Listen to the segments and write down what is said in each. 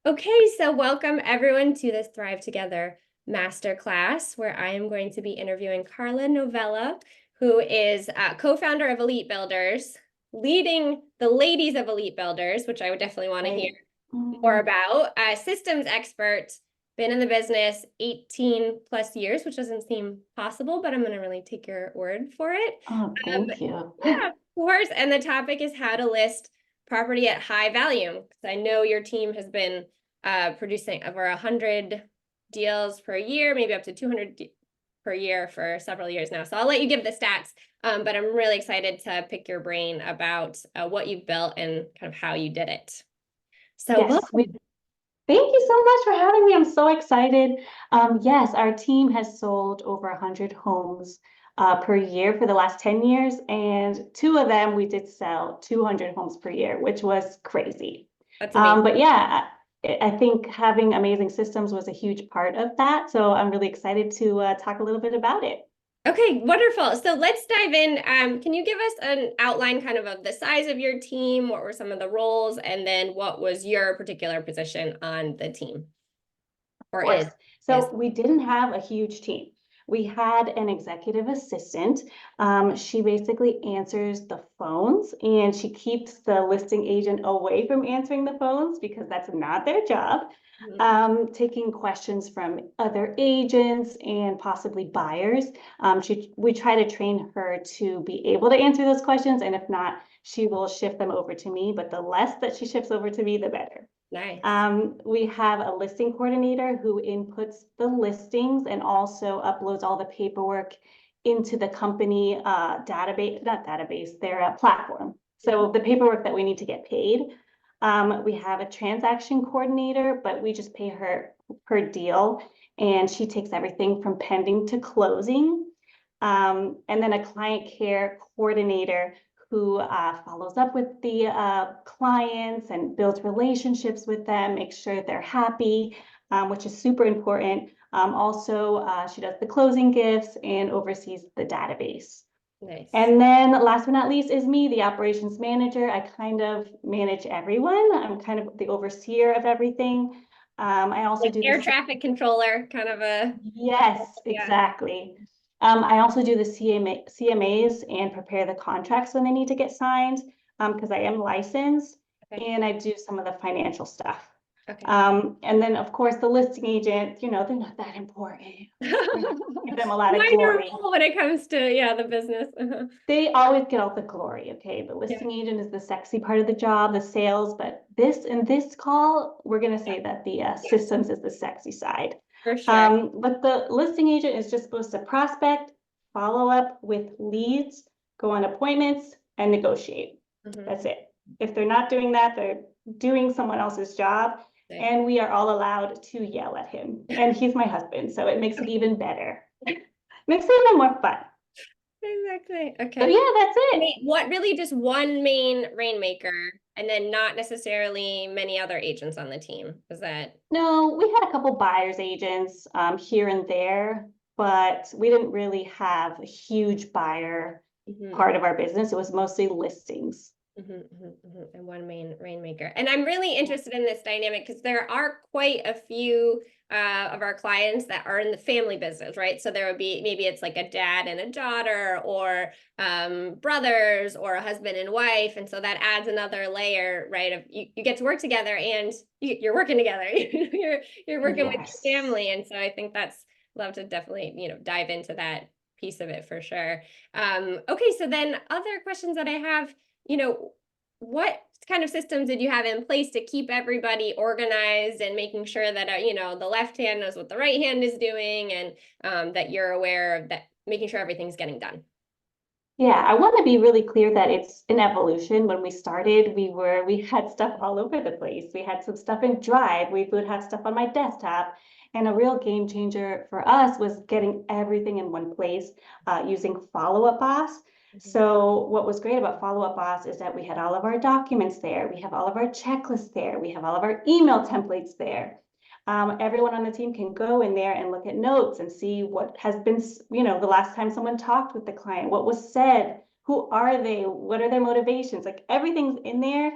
Okay, so welcome everyone to this Thrive Together Masterclass, where I am going to be interviewing Carla Novello, who is co-founder of Elite Builders, leading the ladies of Elite Builders, which I would definitely want to hear Right. more about. Systems expert, been in the business 18 plus years, which doesn't seem possible, but I'm going to really take your word for it. Oh, thank you. Yeah, of course. And the topic is how to list property at high value. Because I know your team has been producing over 100 deals per year, maybe up to 200 per year for several years now. So I'll let you give the stats, but I'm really excited to pick your brain about what you've built and kind of how you did it. So Yes, welcome. thank you so much for having me. I'm so excited. Yes, our team has sold over 100 homes per year for the last 10 years, and two of them we did sell 200 homes per year, which was crazy. That's amazing. But yeah, I think having amazing systems was a huge part of that. So I'm really excited to talk a little bit about it. Okay, wonderful. So let's dive in. Can you give us an outline kind of the size of your team? What were some of the roles? And then what was your particular position on the team or Course. is? So we didn't have a huge team. We had an executive assistant. She basically answers the phones and she keeps the listing agent away from answering the phones because that's not their job. Mhm. Taking questions from other agents and possibly buyers. We try to train her to be able to answer those questions. And if not, she will shift them over to me. But the less that she shifts over to me, the better. Nice. We have a listing coordinator who inputs the listings and also uploads all the paperwork into the company database, not database, their platform. So the paperwork that we need to get paid. We have a transaction coordinator, but we just pay her per deal, and she takes everything from pending to closing. And then a client care coordinator who follows up with the clients and builds relationships with them, makes sure they're happy, which is super important. Also, she does the closing gifts and oversees the database. Nice. And then last but not least is me, the operations manager. I kind of manage everyone. I'm kind of the overseer of everything. I also Like do air the traffic controller, kind of a, Yes, yeah. exactly. I also do the CMAs and prepare the contracts when they need to get signed, because I am licensed, Okay. and I do some of the financial stuff. Okay. And then of course the listing agent, they're not that important. We're not gonna give them a lot of Minor glory. role when it comes to, yeah, the business. They always get all the glory, okay? The Yeah. listing agent is the sexy part of the job, the sales, but in this call, we're gonna say that the systems is the sexy side. For sure. But the listing agent is just supposed to prospect, follow up with leads, go on appointments, and negotiate. Mhm. That's it. If they're not doing that, they're doing someone else's job, Right. and we are all allowed to yell at him. And he's my husband, so it makes it even better. Makes it even more fun. Exactly. So Okay. yeah, that's it. Wait, what really just one main rainmaker and then not necessarily many other agents on the team? Is that No, we had a couple buyers agents here and there, but we didn't really have a huge buyer Mhm, part of our business. It was mostly listings. and one main rainmaker? And I'm really interested in this dynamic because there are quite a few of our clients that are in the family business, right? So there would be maybe it's like a dad and a daughter, or brothers, or a husband and wife, and so that adds another layer, right? Of you get to work together and you're working together. You're working with your Yes. family, and so I think that's love to definitely dive into that piece of it for sure. Okay, so then other questions that I have, what kind of systems did you have in place to keep everybody organized and making sure that the left hand knows what the right hand is doing, and that you're aware of that, making sure everything's getting done. Yeah, I want to be really clear that it's an evolution. When we started, we had stuff all over the place. We had some stuff in Drive. We would have stuff on my desktop. And a real game changer for us was getting everything in one place using Follow Up Boss. Mhm. So what was great about Follow Up Boss is that we had all of our documents there. We have all of our checklists there. We have all of our email templates there. Everyone on the team can go in there and look at notes and see what has been, the last time someone talked with the client, what was said, who are they? What are their motivations? Like everything's in there.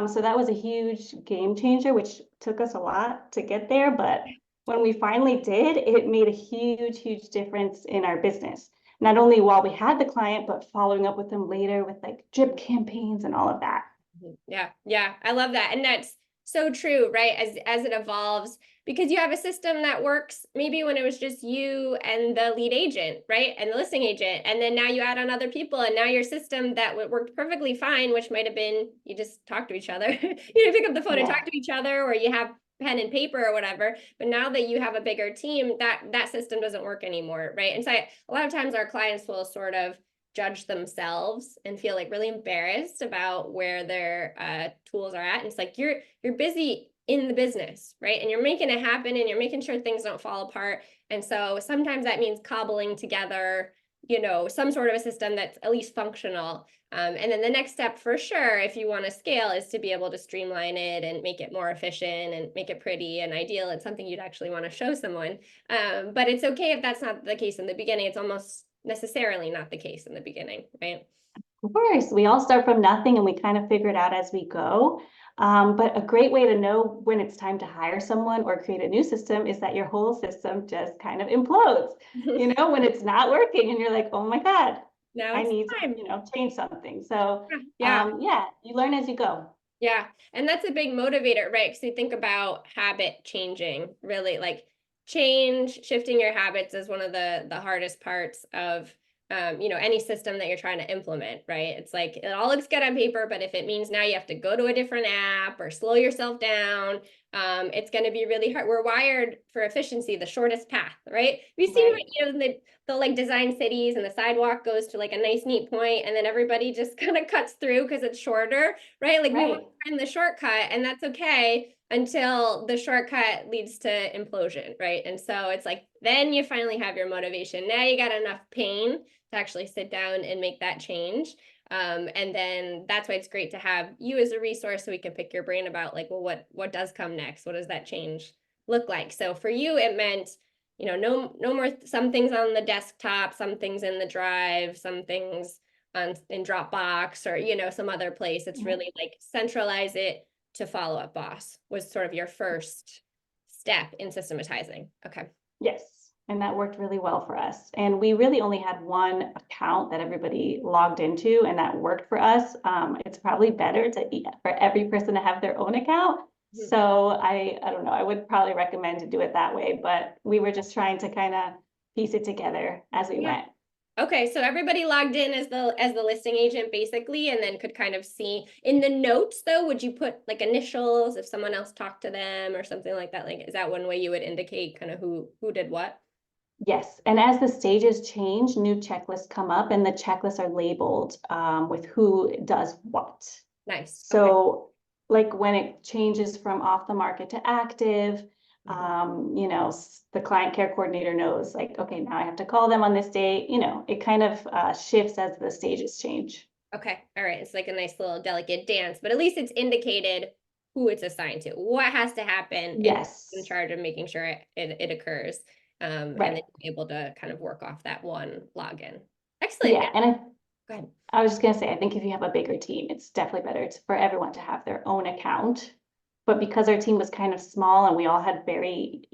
So that was a huge game changer, which took us a lot to get there. But when we finally did, it made a huge difference in our business. Not only while we had the client, but following up with them later with like drip campaigns and all of that. Yeah, yeah, I love that. And that's so true, right? As it evolves, because you have a system that works maybe when it was just you and the lead agent, right? And the listing agent. And then now you add on other people, and now your system that worked perfectly fine, which might have been you just talk to each other. You pick up the phone and talk to each other, or you have pen and paper or whatever. But now that you have a bigger team, that system doesn't work anymore, right? And so a lot of times our clients will sort of judge themselves and feel like really embarrassed about where their tools are at. And it's like you're busy in the business, right? And you're making it happen, and you're making sure things don't fall apart. And so sometimes that means cobbling together, some sort of a system that's at least functional. And then the next step for sure, if you want to scale, is to be able to streamline it and make it more efficient and make it pretty and ideal and something you'd actually want to show someone. But it's okay if that's not the case in the beginning. It's almost necessarily not the case in the beginning, right? Of course, we all start from nothing and we kind of figure it out as we go. But a great way to know when it's time to hire someone or create a new system is that your whole system just kind of implodes. When it's not working and you're like, oh my God, Now I it's need time. to, change something. So Yeah. yeah, you learn as you go. Yeah. And that's a big motivator, right? Because you think about habit changing, really like shifting your habits is one of the hardest parts of any system that you're trying to implement, right? It's like it all looks good on paper, but if it means now you have to go to a different app or slow yourself down, it's going to be really hard. We're wired for efficiency, the shortest path, right? We've seen Right. they'll like design cities and the sidewalk goes to like a nice neat point, and then everybody just kind of cuts through because it's shorter, right? Like we want Right. to find the shortcut, and that's okay until the shortcut leads to implosion, right? And so it's like then you finally have your motivation. Now you got enough pain to actually sit down and make that change. And then that's why it's great to have you as a resource so we can pick your brain about like, well, what does come next? What does that change look like? So for you, it meant, no more some things on the desktop, some things in the drive, some things in Dropbox or some other place. It's really like centralize it to Follow Up Boss was sort of your first step in systematizing. Okay. Yes. And that worked really well for us. And we really only had one account that everybody logged into, and that worked for us. It's probably better for every person to have their own account. So I don't know, I would probably recommend to do it that way, but we were just trying to kind of piece it together as we went. Okay, so everybody logged in as the listing agent basically, and then could kind of see in the notes though, would you put like initials if someone else talked to them or something like that? Like, is that one way you would indicate kind of who did what? Yes, and as the stages change, new checklists come up, and the checklists are labeled with who does what. Nice. So like when it changes from off the market to active, the client care coordinator knows like, okay, now I have to call them on this date. It kind of shifts as the stages change. Okay. All right. It's like a nice little delicate dance, but at least it's indicated who it's assigned to, what has to happen, and who's in Yes, charge of making sure it occurs. And then right. you're able to kind of work off that one login. Excellent. Yeah, Yeah. and Go ahead. I was just gonna say, I think if you have a bigger team, it's definitely better for everyone to have their own account. But because our team was kind of small and we all had very,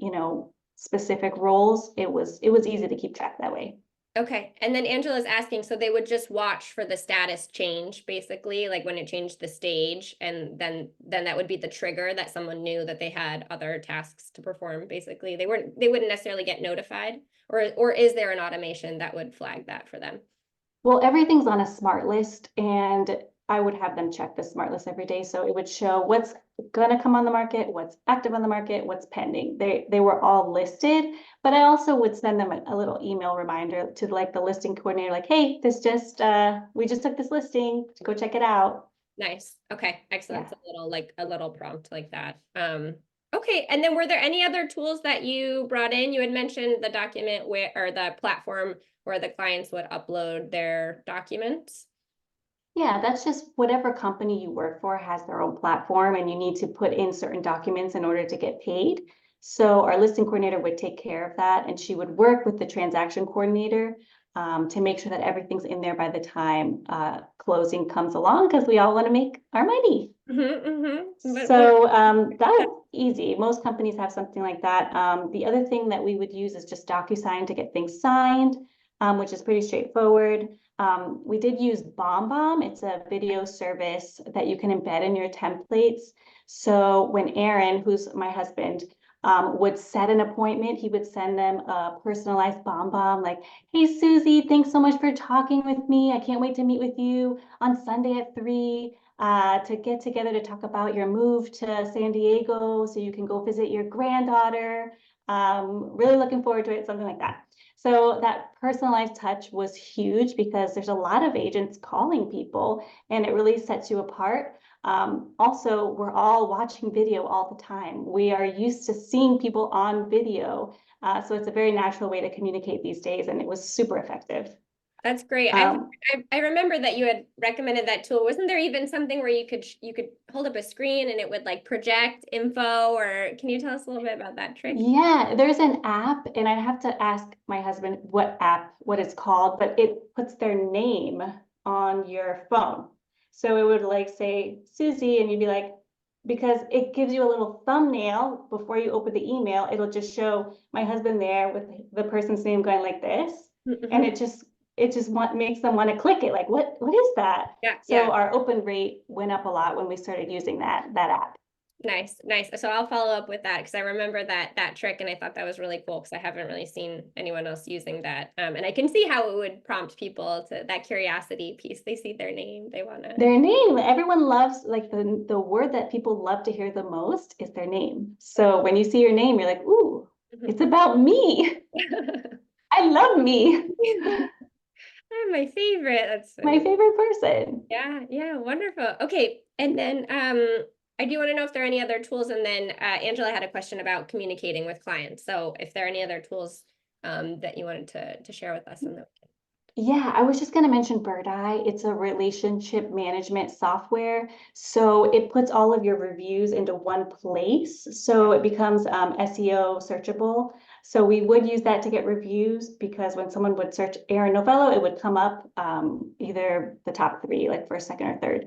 specific roles, it was easy to keep track that way. Okay. And then Angela's asking, so they would just watch for the status change, basically, like when it changed the stage, and then that would be the trigger that someone knew that they had other tasks to perform, basically. They wouldn't necessarily get notified, or is there an automation that would flag that for them? Well, everything's on a smart list, and I would have them check the smart list every day. So it would show what's gonna come on the market, what's active on the market, what's pending. They were all listed, but I also would send them a little email reminder to like the listing coordinator, like, hey, we just took this listing, go check it out. Nice. Okay. Excellent. Yeah. So a little prompt like that. Okay. And then were there any other tools that you brought in? You had mentioned the document or the platform where the clients would upload their documents. Yeah, that's just whatever company you work for has their own platform, and you need to put in certain documents in order to get paid. So our listing coordinator would take care of that, and she would work with the transaction coordinator to make sure that everything's in there by the time closing comes along, because we all want to make our money. So that was easy. Most companies have something like that. The other thing that we would use is just DocuSign to get things signed, which is pretty straightforward. We did use BombBomb. It's a video service that you can embed in your templates. So when Aaron, who's my husband, would set an appointment, he would send them a personalized BombBomb like, hey, Susie, thanks so much for talking with me. I can't wait to meet with you on Sunday at 3 to get together to talk about your move to San Diego so you can go visit your granddaughter. Really looking forward to it, something like that. So that personalized touch was huge because there's a lot of agents calling people and it really sets you apart. Also, we're all watching video all the time. We are used to seeing people on video. So it's a very natural way to communicate these days, and it was super effective. That's great. I remember that you had recommended that tool. Wasn't there even something where you could hold up a screen and it would like project info, or can you tell us a little bit about that trick? Yeah, there's an app, and I'd have to ask my husband what it's called, but it puts their name on your phone. So it would like say Susie, and you'd be like, because it gives you a little thumbnail before you open the email, it'll just show my husband there with the person's name going like this. And it just makes them want to click it. Like, what is that? Yeah. So our open rate went up a lot when we started using that app. Nice. So I'll follow up with that because I remember that trick and I thought that was really cool because I haven't really seen anyone else using that. And I can see how it would prompt people to that curiosity piece. They see their name, they want to. Their name. Everyone loves, like, the word that people love to hear the most is their name. So when you see your name, you're like, ooh, it's about me. I love me. I'm my favorite. That's my favorite person. Yeah, wonderful. Okay, and then I do want to know if there are any other tools, and then Angela had a question about communicating with clients. So if there are any other tools that you wanted to share with us. Yeah, I was just going to mention BirdEye. It's a relationship management software. So it puts all of your reviews into one place. So it becomes SEO searchable. So we would use that to get reviews because when someone would search Carla Novello, it would come up either the top 3, like first, second, or third.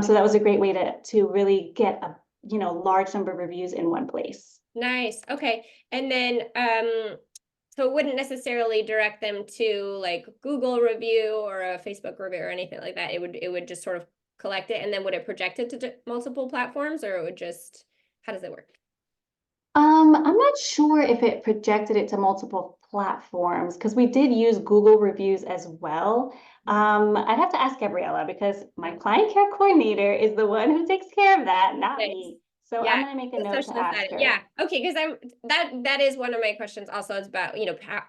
So that was a great way to really get a large number of reviews in one place. Nice. Okay. And then so it wouldn't necessarily direct them to like Google review or a Facebook review or anything like that. It would just sort of collect it, and then would it project it to multiple platforms, or it would just, how does it work? I'm not sure if it projected it to multiple platforms because we did use Google reviews as well. I'd have to ask Gabriella because my client care coordinator is the one who takes care of that, not me. So I'm gonna make a note to ask her. Yeah, okay, because that is one of my questions also. It's about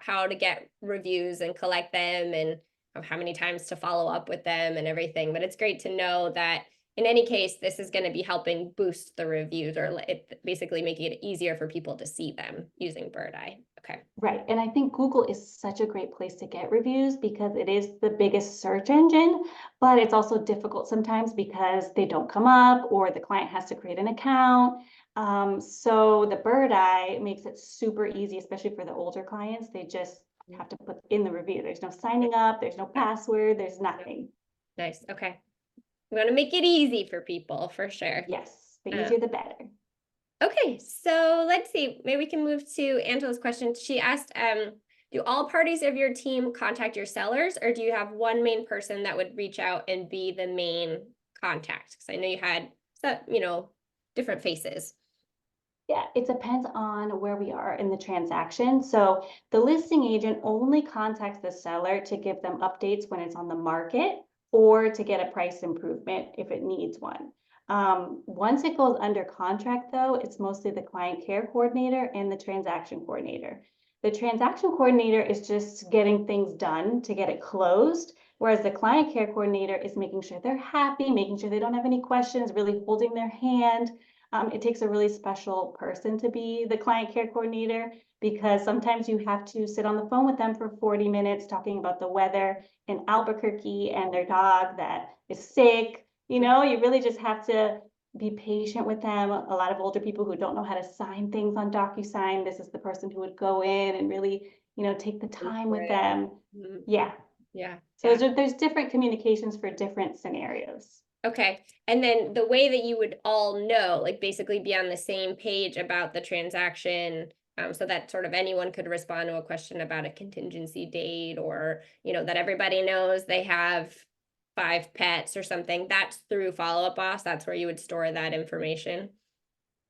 how to get reviews and collect them and how many times to follow up with them and everything. But it's great to know that in any case, this is going to be helping boost the reviews, or basically making it easier for people to see them using BirdEye. Okay. Right. And I think Google is such a great place to get reviews because it is the biggest search engine, but it's also difficult sometimes because they don't come up or the client has to create an account. So the BirdEye makes it super easy, especially for the older clients. They just have to put in the review. There's no signing up, there's no password, there's nothing. Nice. Okay. We want to make it easy for people, for sure. Yes, the easier the better. Okay, so let's see. Maybe we can move to Angela's question. She asked, do all parties of your team contact your sellers, or do you have one main person that would reach out and be the main contact? Because I know you had, different faces. Yeah, it depends on where we are in the transaction. So the listing agent only contacts the seller to give them updates when it's on the market, or to get a price improvement if it needs one. Once it goes under contract, though, it's mostly the client care coordinator and the transaction coordinator. The transaction coordinator is just getting things done to get it closed, whereas the client care coordinator is making sure they're happy, making sure they don't have any questions, really holding their hand. It takes a really special person to be the client care coordinator because sometimes you have to sit on the phone with them for 40 minutes talking about the weather in Albuquerque and their dog that is sick. You really just have to be patient with them. A lot of older people who don't know how to sign things on DocuSign, this is the person who would go in and really take the time For with it. them. Mhm. Yeah. Yeah. So Yeah. there's different communications for different scenarios. Okay. And then the way that you would all know, like basically be on the same page about the transaction, so that sort of anyone could respond to a question about a contingency date, or, that everybody knows they have 5 pets or something, that's through Follow Up Boss. That's where you would store that information.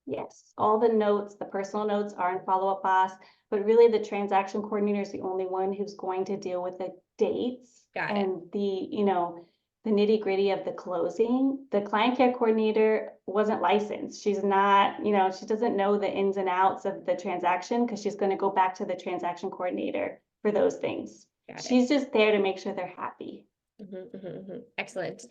Yes, all the notes, the personal notes are in Follow Up Boss, but really the transaction coordinator is the only one who's going to deal with the dates Got it. and the nitty gritty of the closing. The client care coordinator wasn't licensed. She's not, she doesn't know the ins and outs of the transaction because she's going to go back to the transaction coordinator for those things. Got it. She's just there to make sure they're happy. Excellent.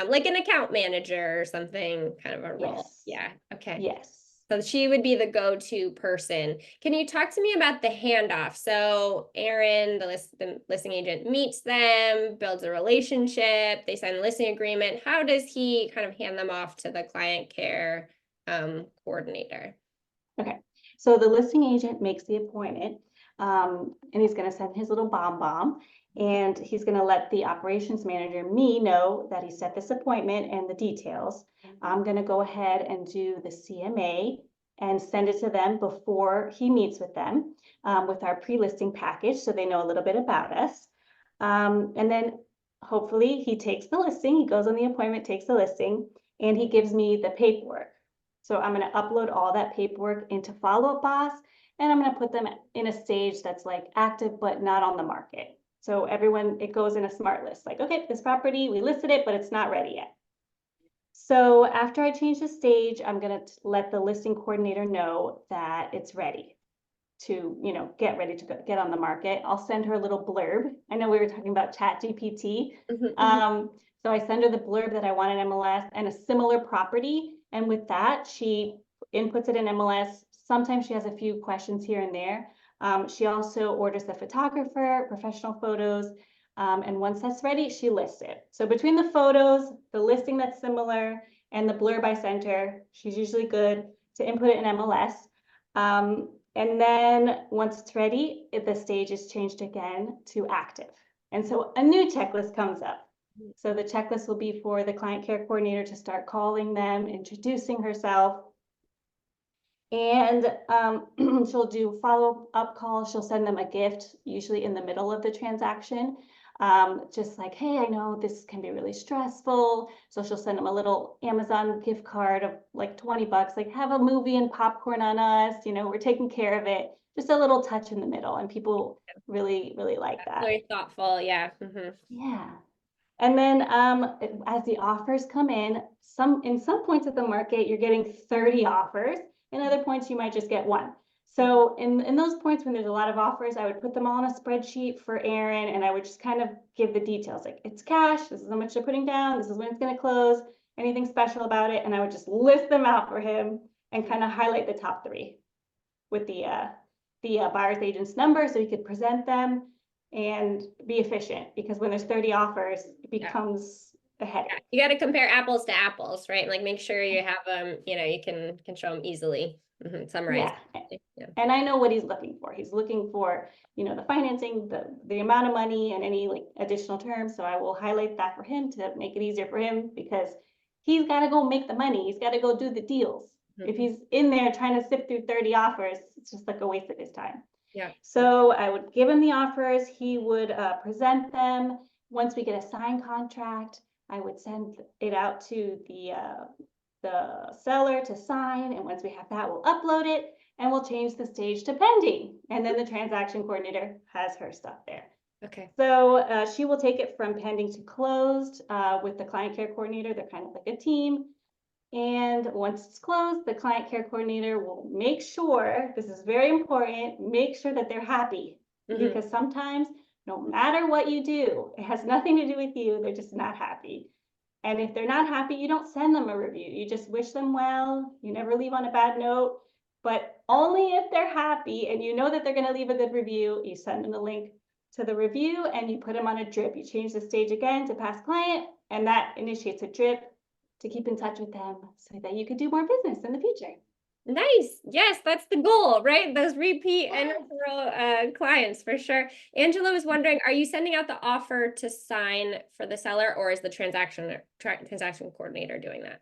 Like an account manager or something, kind of a role. Yes. Yeah. Okay. Yes. So she would be the go-to person. Can you talk to me about the handoff? So Aaron, the listing agent, meets them, builds a relationship, they sign a listing agreement. How does he kind of hand them off to the client care coordinator? Okay, so the listing agent makes the appointment, and he's gonna send his little bomb, and he's gonna let the operations manager, me, know that he set this appointment and the details. I'm gonna go ahead and do the CMA and send it to them before he meets with them, with our pre-listing package, so they know a little bit about us. And then hopefully he takes the listing, he goes on the appointment, takes the listing, and he gives me the paperwork. So I'm going to upload all that paperwork into Follow Up Boss, and I'm going to put them in a stage that's like active but not on the market. So everyone, it goes in a smart list, like, okay, this property, we listed it, but it's not ready yet. So after I change the stage, I'm going to let the listing coordinator know that it's ready to, get ready to get on the market. I'll send her a little blurb. I know we were talking about Chat GPT. So I send her the blurb that I want in MLS and a similar property. And with that, she inputs it in MLS. Sometimes she has a few questions here and there. She also orders the photographer, professional photos. And once that's ready, she lists it. So between the photos, the listing that's similar, and the blurb I sent her, she's usually good to input it in MLS. And then once it's ready, the stage is changed again to active. And so a new checklist comes up. So the checklist will be for the client care coordinator to start calling them, introducing herself. And she'll do follow-up calls. She'll send them a gift, usually in the middle of the transaction. Just like, hey, I know this can be really stressful. So she'll send them a little Amazon gift card of like 20 bucks, like have a movie and popcorn on us, we're taking care of it. Just a little touch in the middle, and people really, really like that. Very thoughtful, yeah. Yeah. And then as the offers come in some points of the market, you're getting 30 offers. In other points, you might just get one. So in those points when there's a lot of offers, I would put them all on a spreadsheet for Aaron, and I would just kind of give the details, like it's cash, this is how much they're putting down, this is when it's going to close, anything special about it. And I would just list them out for him and kind of highlight the top 3 with the buyer's agent's number so he could present them and be efficient, because when there's 30 offers, it becomes a headache. You got to compare apples to apples, right? Like make sure you have them, you can show them easily. Summarize. Yeah. And I know what he's looking for. He's looking for, the financing, the amount of money, and any like additional terms. So I will highlight that for him to make it easier for him, because he's got to go make the money. He's got to go do the deals. If he's in there trying to sift through 30 offers, it's just like a waste of his time. Yeah. So I would give him the offers. He would present them. Once we get a signed contract, I would send it out to the seller to sign. And once we have that, we'll upload it and we'll change the stage to pending. And then the transaction coordinator has her stuff there. Okay. So she will take it from pending to closed with the client care coordinator. They're kind of like a team. And once it's closed, the client care coordinator will make sure, this is very important, make sure that they're happy. Because sometimes, no matter what you do, it has nothing to do with you, they're just not happy. And if they're not happy, you don't send them a review. You just wish them well. You never leave on a bad note. But only if they're happy and you know that they're going to leave a good review, you send them the link to the review and you put them on a drip. You change the stage again to past client, and that initiates a drip to keep in touch with them so that you could do more business in the future. Nice. Yes, that's the goal, right? Those repeat and referral clients for sure. Angela was wondering, are you sending out the offer to sign for the seller, or is the transaction coordinator doing that?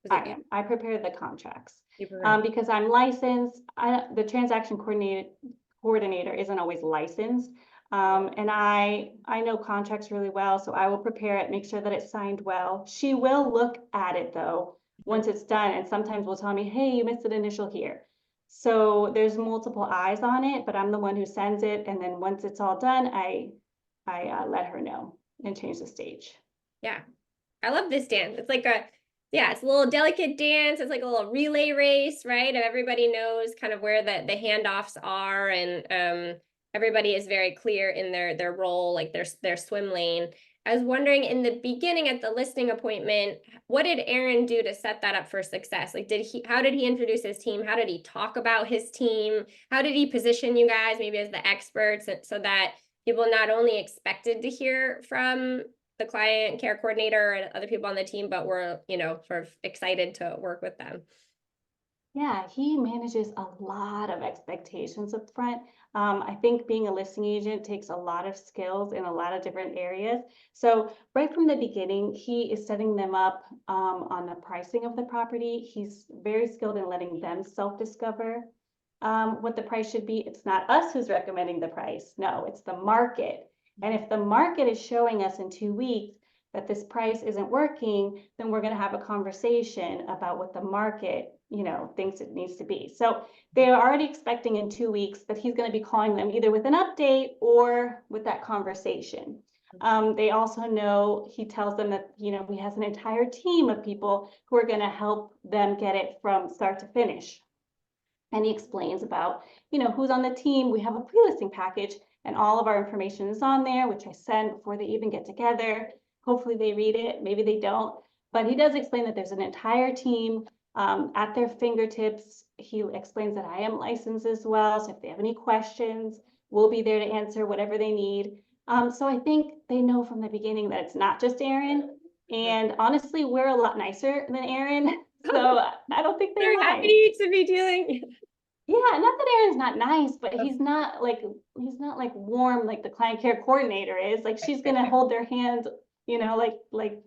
Was it I you? am. I prepare the contracts. You prepared? Because I'm licensed, the transaction coordinator isn't always licensed. And I know contracts really well, so I will prepare it, make sure that it's signed well. She will look at it though, once it's done, and sometimes will tell me, hey, you missed an initial here. So there's multiple eyes on it, but I'm the one who sends it, and then once it's all done, I let her know and change the stage. Yeah. I love this dance. It's like yeah, it's a little delicate dance. It's like a little relay race, right? And everybody knows kind of where the handoffs are, and everybody is very clear in their role, like their swim lane. I was wondering, in the beginning at the listing appointment, what did Aaron do to set that up for success? Like, how did he introduce his team? How did he talk about his team? How did he position you guys maybe as the experts, so that people not only expected to hear from the client care coordinator and other people on the team, but we're, sort of excited to work with them? Yeah, he manages a lot of expectations up front. I think being a listing agent takes a lot of skills in a lot of different areas. So right from the beginning, he is setting them up on the pricing of the property. He's very skilled in letting them self-discover what the price should be. It's not us who's recommending the price. No, it's the market. And if the market is showing us in 2 weeks that this price isn't working, then we're going to have a conversation about what the market, thinks it needs to be. So they are already expecting in 2 weeks that he's going to be calling them either with an update or with that conversation. They also know, he tells them that, he has an entire team of people who are going to help them get it from start to finish. And he explains about, who's on the team. We have a pre-listing package and all of our information is on there, which I send before they even get together. Hopefully they read it, maybe they don't. But he does explain that there's an entire team at their fingertips. He explains that I am licensed as well. So if they have any questions, we'll be there to answer whatever they need. So I think they know from the beginning that it's not just Aaron. And honestly, we're a lot nicer than Aaron. So I don't think they They're mind. happy to be dealing. Yeah, not that Aaron's not nice, but he's not like warm like the client care coordinator is. Like she's gonna hold their hand, like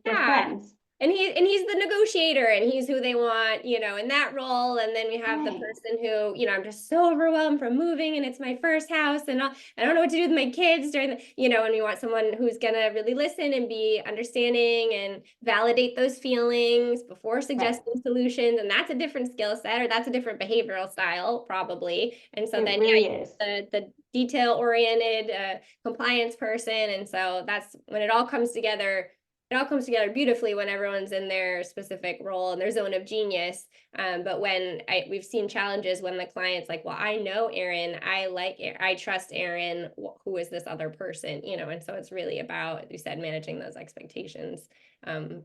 they're Yeah. friends. And he's the negotiator, and he's who they want, in that role. And then we have the Right. person who, I'm just so overwhelmed from moving, and it's my first house, and I don't know what to do with my kids during and we want someone who's gonna really listen and be understanding and validate those feelings before Right. suggesting solutions. And that's a different skill set, or that's a different behavioral style, probably. And so It then, really yeah, is. the detail oriented compliance person. And so that's when it all comes together. It all comes together beautifully when everyone's in their specific role and their zone of genius. But when we've seen challenges when the client's like, well, I know Aaron, I trust Aaron, who is this other person, and so it's really about, as you said, managing those expectations.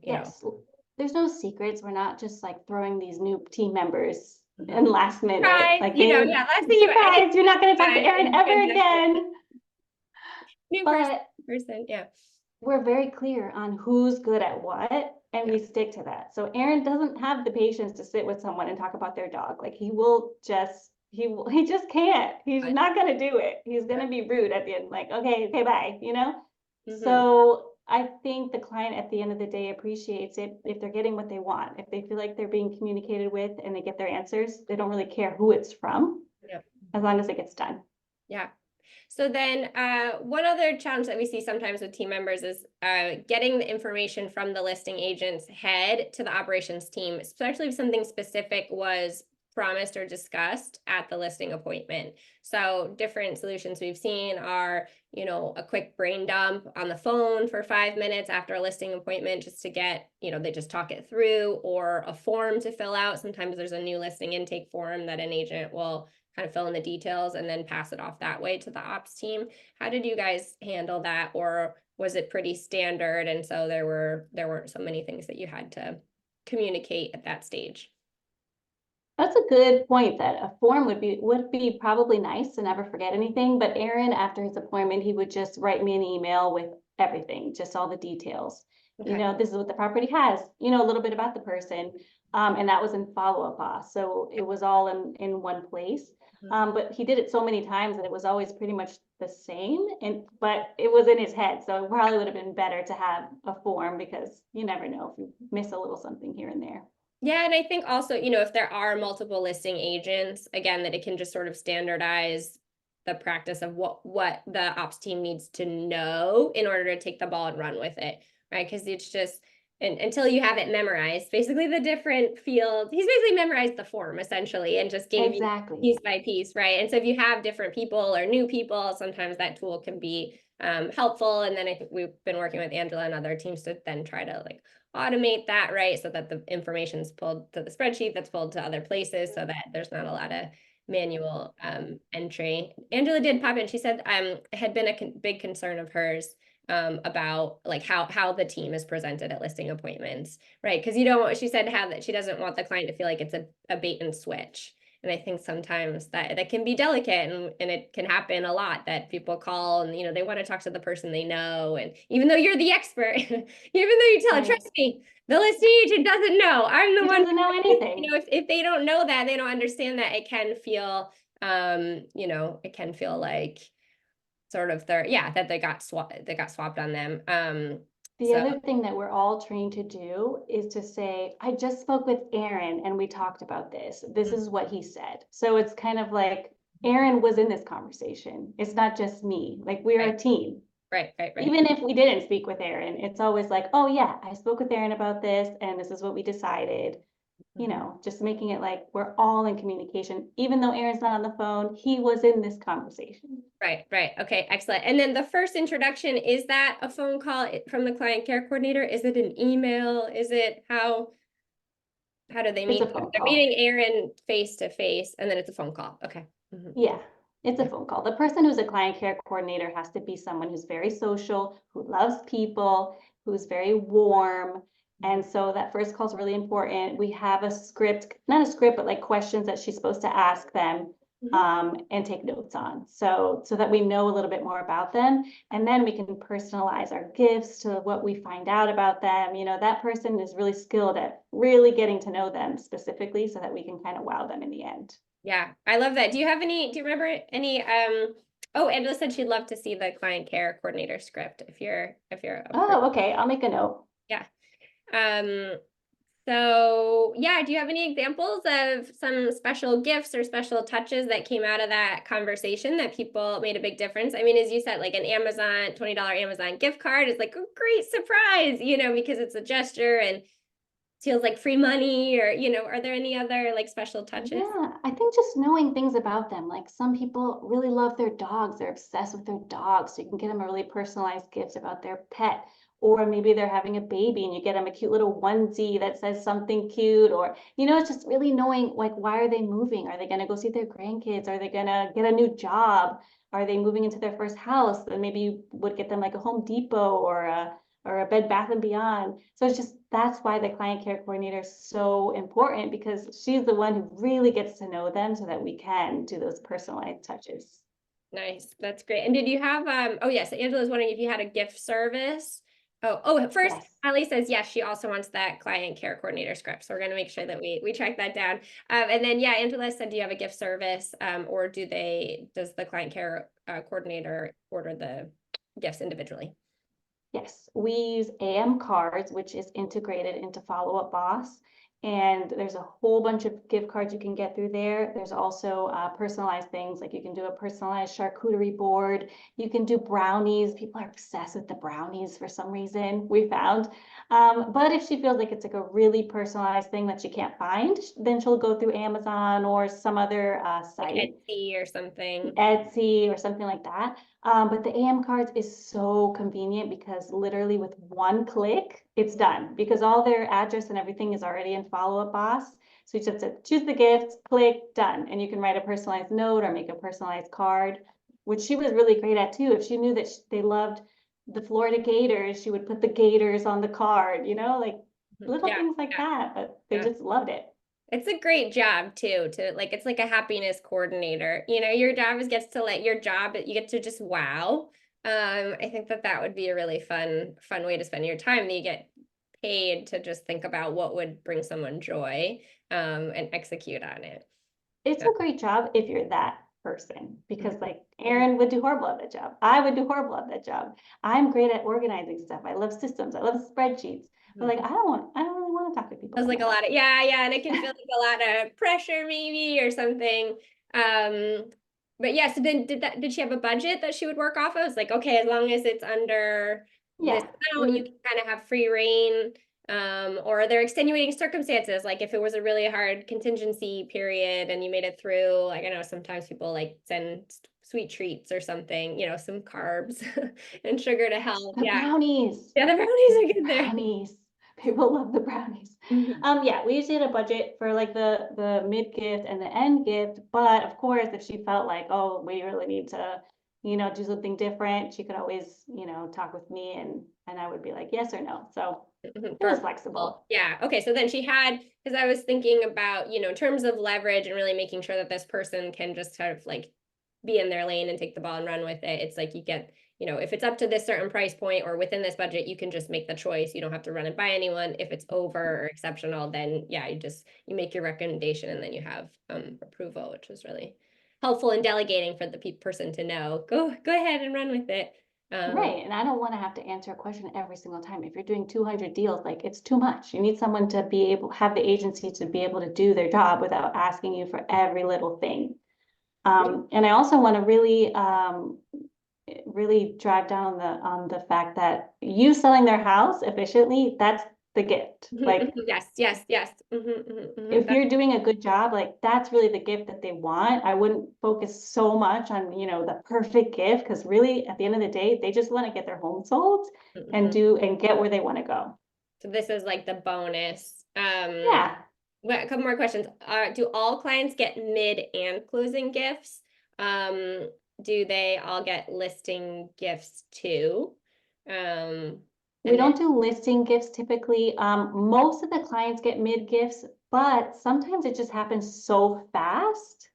Yes. There's no secrets. We're not just like throwing these new team members in last minute. Surprise, Like yeah, last thing surprise, you're not gonna talk to Aaron ever exactly. again. New But person, yeah. we're very clear on who's good at what, and Yeah. we stick to that. So Aaron doesn't have the patience to sit with someone and talk about their dog. Like he just can't. He's not gonna do it. He's gonna be rude at the end, like, okay, bye. Mm-hmm. So I think the client at the end of the day appreciates it if they're getting what they want. If they feel like they're being communicated with and they get their answers, they don't really care who it's from, Yeah. as long as it gets done. Yeah. So then one other challenge that we see sometimes with team members is getting the information from the listing agent's head to the operations team, especially if something specific was promised or discussed at the listing appointment. So different solutions we've seen are, a quick brain dump on the phone for 5 minutes after a listing appointment, just to get, they just talk it through, or a form to fill out. Sometimes there's a new listing intake form that an agent will kind of fill in the details and then pass it off that way to the ops team. How did you guys handle that? Or was it pretty standard, and so there weren't so many things that you had to communicate at that stage? That's a good point, that a form would be probably nice to never forget anything. But Aaron, after his appointment, he would just write me an email with everything, just all the details. Okay. This is what the property has, a little bit about the person. And that was in follow-up boss. So it was all in one place. But he did it so many times that it was always pretty much the same. But it was in his head. So it probably would have been better to have a form, because you never know if you miss a little something here and there. Yeah, and I think also, you know, if there are multiple listing agents, again, that it can just sort of standardize the practice of what the ops team needs to know in order to take the ball and run with it, right? Because it's just until you have it memorized, basically the different fields. He's basically memorized the form essentially and just gave you Exactly. piece by piece, right? And so if you have different people or new people, sometimes that tool can be helpful. And then I think we've been working with Angela and other teams to then try to like automate that, right? So that the information is pulled to the spreadsheet, that's pulled to other places, so that there's not a lot of manual entry. Angela did pop in. She said it had been a big concern of hers about like how the team is presented at listing appointments, right? Because you don't, she said how that she doesn't want the client to feel like it's a bait and switch. And I think sometimes that can be delicate, and it can happen a lot that people call and, you know, they want to talk to the person they know. And even though you're the expert, even though you tell, Right. trust me, the listing agent doesn't know. I'm the He one, doesn't know anything. you know, if they don't know that, they don't understand that, it can feel, you know, it can feel like sort of that they got swapped on them. The So other thing that we're all trained to do is to say, I just spoke with Aaron and we talked about this. This is what he said. So it's kind of like Aaron was in this conversation. It's not just me. Like, we're right, a team. right. Even if we didn't speak with Aaron, it's always like, oh yeah, I spoke with Aaron about this and this is what we decided. You know, just making it like we're all in communication. Even though Aaron's not on the phone, he was in this conversation. Right. Okay, excellent. And then the first introduction, is that a phone call from the client care coordinator? Is it an email? Is it how do they It's a meet? phone They're call. meeting Aaron face to face, and then it's a phone call. Okay. Yeah, it's a phone call. The person who's a client care coordinator has to be someone who's very social, who loves people, who's very warm. And so that first call is really important. We have a script, not a script, but like questions that she's supposed to ask them and take notes on. So that we know a little bit more about them. And then we can personalize our gifts to what we find out about them. You know, that person is really skilled at really getting to know them specifically so that we can kind of wow them in the end. Yeah, I love that. Do you remember any, oh, Angela said she'd love to see the client care coordinator script if you're up for, Oh, okay. I'll make a note. yeah. Um, so yeah, do you have any examples of some special gifts or special touches that came out of that conversation that people made a big difference? I mean, as you said, like an Amazon, $20 Amazon gift card is like a great surprise, you know, because it's a gesture and feels like free money, or, you know, are there any other like special touches? Yeah, I think just knowing things about them. Like, some people really love their dogs. They're obsessed with their dogs. So you can get them a really personalized gift about their pet. Or maybe they're having a baby and you get them a cute little onesie that says something cute. Or, you know, it's just really knowing, like, why are they moving? Are they going to go see their grandkids? Are they going to get a new job? Are they moving into their first house? Then maybe you would get them like a Home Depot or a Bed Bath and Beyond. So it's just, that's why the client care coordinator is so important, because she's the one who really gets to know them so that we can do those personalized touches. Nice. That's great. And did you have oh yes, Angela's wondering if you had a gift service. First, Yes. Ali says yes, she also wants that client care coordinator script. So we're gonna make sure that we track that down. And then yeah, Angela said, do you have a gift service? Or does the client care coordinator order the gifts individually? Yes, we use AM cards, which is integrated into Follow Up Boss. And there's a whole bunch of gift cards you can get through there. There's also personalized things, like you can do a personalized charcuterie board. You can do brownies. People are obsessed with the brownies for some reason, we found. But if she feels like it's like a really personalized thing that she can't find, then she'll go through Amazon or some other Like site. Etsy or something. Etsy or something like that. But the AM cards is so convenient because literally with one click, it's done, because all their address and everything is already in Follow Up Boss. So you just have to choose the gift, click, done. And you can write a personalized note or make a personalized card, which she was really great at too. If she knew that they loved the Florida Gators, she would put the Gators on the card, you know, like little Yeah, things like yeah, that, but they yeah. just loved it. It's a great job too, to like, it's like a happiness coordinator. You know, your job is gets to let your job, you get to just wow. I think that would be a really fun way to spend your time. That you get paid to just think about what would bring someone joy, and execute on it. It's Yeah. a great job if you're that person, because like Aaron would do horrible at that job. I would do horrible at that job. I'm great at organizing stuff. I love systems. I love spreadsheets. But like, I don't really want to talk to people Feels that like a much. lot of, yeah, and it can feel like a lot of pressure maybe or something. But yeah, so then did she have a budget that she would work off of? It's like, okay, as long as it's under this Yeah, we amount, you would, can kind of have free reign. Or are there extenuating circumstances, like if it was a really hard contingency period and you made it through, like I know sometimes people like send sweet treats or something, some carbs and sugar to help. the Yeah. brownies. Yeah, the brownies are good there. Brownies. People love the brownies. Mhm. Yeah, we usually had a budget for like the mid gift and the end gift, but of course, if she felt like, oh, we really need to, do something different, she could always, talk with me and I would be like, yes or no. So it was For flexible. yeah. Okay. So then she had, because I was thinking about, in terms of leverage and really making sure that this person can just sort of like be in their lane and take the ball and run with it. It's like you get, if it's up to this certain price point or within this budget, you can just make the choice. You don't have to run it by anyone. If it's over or exceptional, then yeah, you make your recommendation and then you have approval, which was really helpful in delegating for the person to know, go ahead and run with it. Right. And I don't want to have to answer a question every single time. If you're doing 200 deals, like it's too much. You need someone to have the agency to be able to do their job without asking you for every little thing. And I also want to really drive down on the fact that you selling their house efficiently, that's the gift. Like yes. if you're doing a good job, like that's really the gift that they want. I wouldn't focus so much on, the perfect gift, because really at the end of the day, they just want to get their home sold and get where they want to go. So this is like the bonus. Yeah. A couple more questions. Do all clients get mid and closing gifts? Do they all get listing gifts too? We And then don't do listing gifts typically. Most of the clients get mid gifts, but sometimes it just happens so fast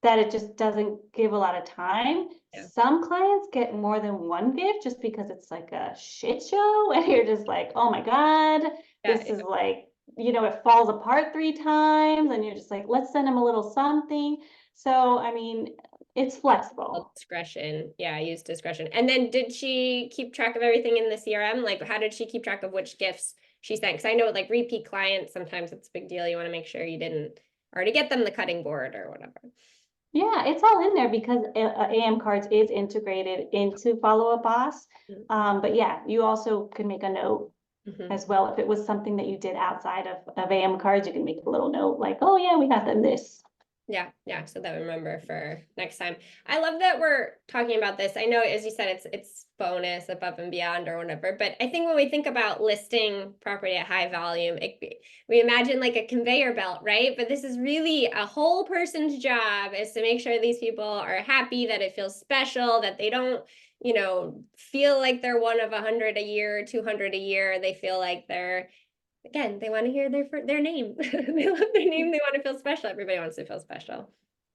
that it just doesn't give a lot of time. yeah. Some clients get more than one gift just because it's like a shit show and you're just like, oh my God, this is like, it falls apart 3 times and you're just like, let's send them a little something. So, I mean, it's flexible. Discretion. Yeah, use discretion. And then did she keep track of everything in the CRM? Like, how did she keep track of which gifts she sent? Because I know like repeat clients, sometimes it's a big deal. You want to make sure you didn't already get them the cutting board or whatever. Yeah, it's all in there because AM cards is integrated into Follow Up Boss. But yeah, you also can make a note as well. If it was something that you did outside of AM cards, you can make a little note like, oh yeah, we got them this. Yeah. So that remember for next time. I love that we're talking about this. I know, as you said, it's bonus above and beyond or whatever. But I think when we think about listing property at high volume, we imagine like a conveyor belt, right? But this is really a whole person's job, is to make sure these people are happy, that it feels special, that they don't, feel like they're one of 100 a year, 200 a year. They feel like again, they want to hear their name. They love their name. They want to feel special. Everybody wants to feel special.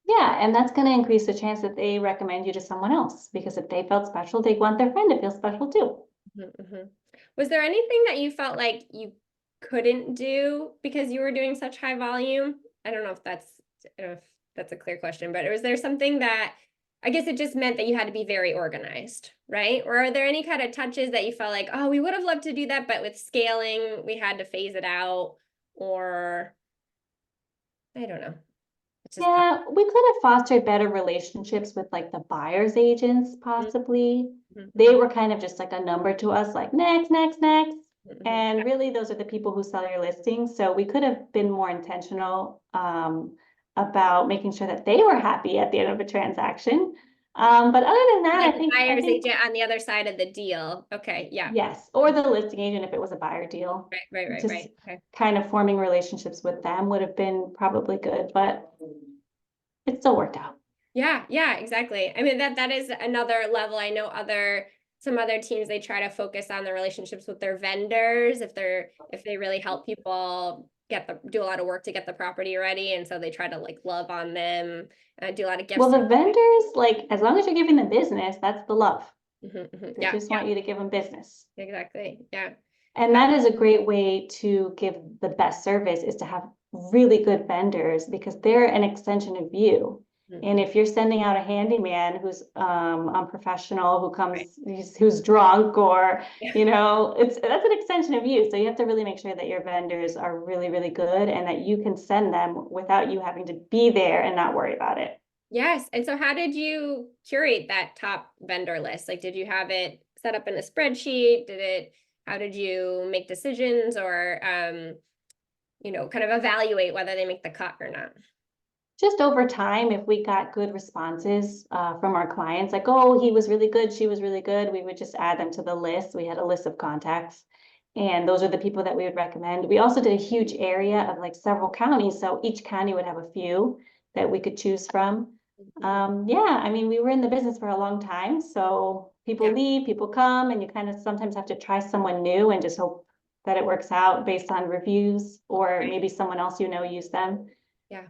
Yeah, and that's going to increase the chance that they recommend you to someone else, because if they felt special, they want their friend to feel special too. Was there anything that you felt like you couldn't do because you were doing such high volume? I don't know if that's a clear question, but was there something that, I guess it just meant that you had to be very organized, right? Or are there any kind of touches that you felt like, oh, we would have loved to do that, but with scaling, we had to phase it out? Or I don't know. Yeah, we could have fostered better relationships with like the buyer's agents, possibly. They were kind of just like a number to us, like next, next, next. And really, those are the people who sell your listings. So we could have been more intentional about making sure that they were happy at the end of a transaction. But other than that, Like I the think buyer's agent on the other side of the deal. Okay, yeah. yes, or the listing agent if it was a buyer deal. Right. Just Okay. kind of forming relationships with them would have been probably good, but it still worked out. Yeah, exactly. I mean, that is another level. I know some other teams, they try to focus on the relationships with their vendors if they really help people do a lot of work to get the property ready, and so they try to like love on them, do a lot of gifts. Well, the vendors, like, as long as you're giving them business, that's the love. They Yeah, just want you to give them business. exactly. Yeah. And that is a great way to give the best service, is to have really good vendors, because they're an extension of you. And if you're sending out a handyman who's unprofessional, who comes, who's drunk, or, Yeah. that's an extension of you. So you have to really make sure that your vendors are really, really good, and that you can send them without you having to be there and not worry about it. Yes. And so how did you curate that top vendor list? Like, did you have it set up in a spreadsheet? How did you make decisions, or, kind of evaluate whether they make the cut or not? Just over time, if we got good responses from our clients, like, oh, he was really good, she was really good, we would just add them to the list. We had a list of contacts, and those are the people that we would recommend. We also did a huge area of like several counties, so each county would have a few that we could choose from. Yeah, I mean, we were in the business for a long time, so people Yeah. leave, people come, and you kind of sometimes have to try someone new and just hope that it works out based on reviews, or maybe someone else used them. Yeah.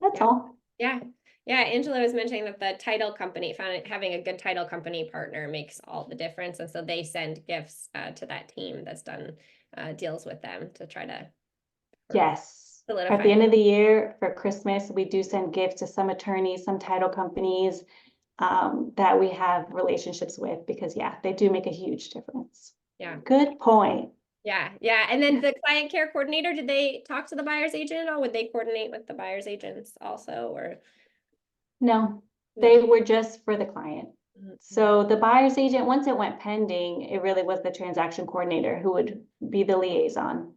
That's Yeah. all. Yeah. Yeah. Angela was mentioning that the title company having a good title company partner makes all the difference. And so they send gifts to that team that's done deals with them to try to sort of Yes. At solidify. the end of the year for Christmas, we do send gifts to some attorneys, some title companies that we have relationships with, because yeah, they do make a huge difference. Yeah. Good point. Yeah. Yeah. And then the client care coordinator, did they talk to the buyer's agent at all? Would they coordinate with the buyer's agents also, or No, no? they were just for the client. So the buyer's agent, once it went pending, it really was the transaction coordinator who would be the liaison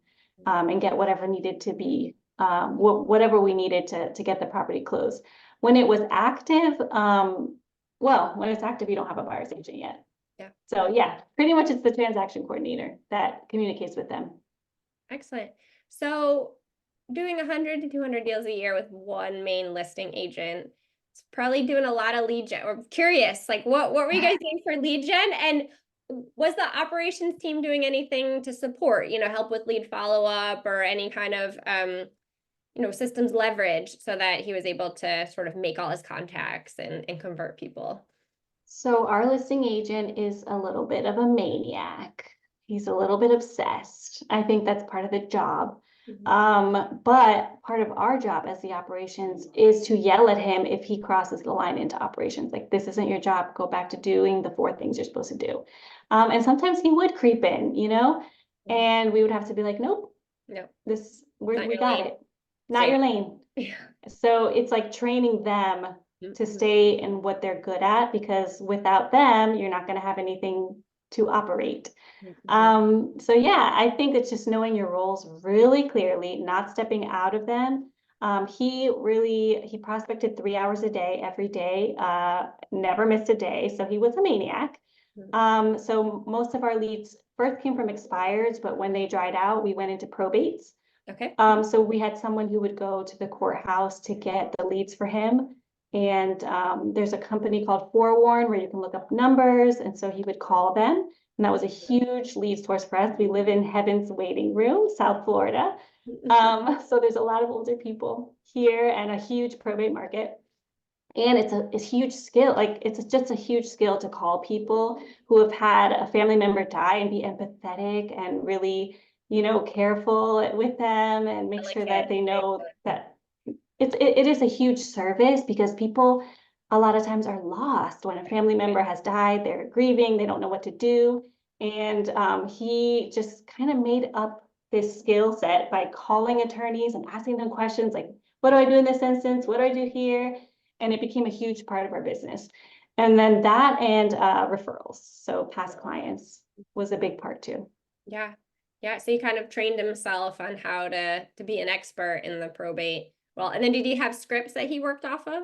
and get whatever needed to be, whatever we needed to get the property closed. When it was active, when it's active, you don't have a buyer's agent yet. Yeah. So yeah, pretty much it's the transaction coordinator that communicates with them. Excellent. So doing 100 to 200 deals a year with one main listing agent, it's probably doing a lot of lead gen. Or curious, like what were you guys doing for lead gen? And was the operations team doing anything to support, help with lead follow-up, or any kind of systems leverage, so that he was able to sort of make all his contacts and convert people? So our listing agent is a little bit of a maniac. He's a little bit obsessed. I think that's part of the job. But part of our job as the operations is to yell at him if he crosses the line into operations. Like, this isn't your job. Go back to doing the 4 things you're supposed to do. And sometimes he would creep in, and we would have to be like, nope, No, we got it. Not Same. your lane. Yeah. So it's like training them to stay in what they're good at, because without them, you're not going to have anything to operate. So yeah, I think it's just knowing your roles really clearly, not stepping out of them. He prospected 3 hours a day, every day, never missed a day. So he was a maniac. So most of our leads first came from expires, but when they dried out, we went into probates. Okay. So we had someone who would go to the courthouse to get the leads for him. And there's a company called Forewarn where you can look up numbers. And so he would call them. And that was a huge lead source for us. We live in Heaven's Waiting Room, South Florida. So there's a lot of older people here and a huge probate market. And it's a huge skill. Like, it's just a huge skill to call people who have had a family member die and be empathetic and really, careful with them, and make sure that they know that it is a huge service, because people a lot of times are lost when a family member has died. They're grieving, they don't know what to do. And he just kind of made up his skill set by calling attorneys and asking them questions like, what do I do in this instance? What do I do here? And it became a huge part of our business. And then that, and referrals. So past clients was a big part too. Yeah. Yeah. So he kind of trained himself on how to be an expert in the probate. Well, and then did he have scripts that he worked off of?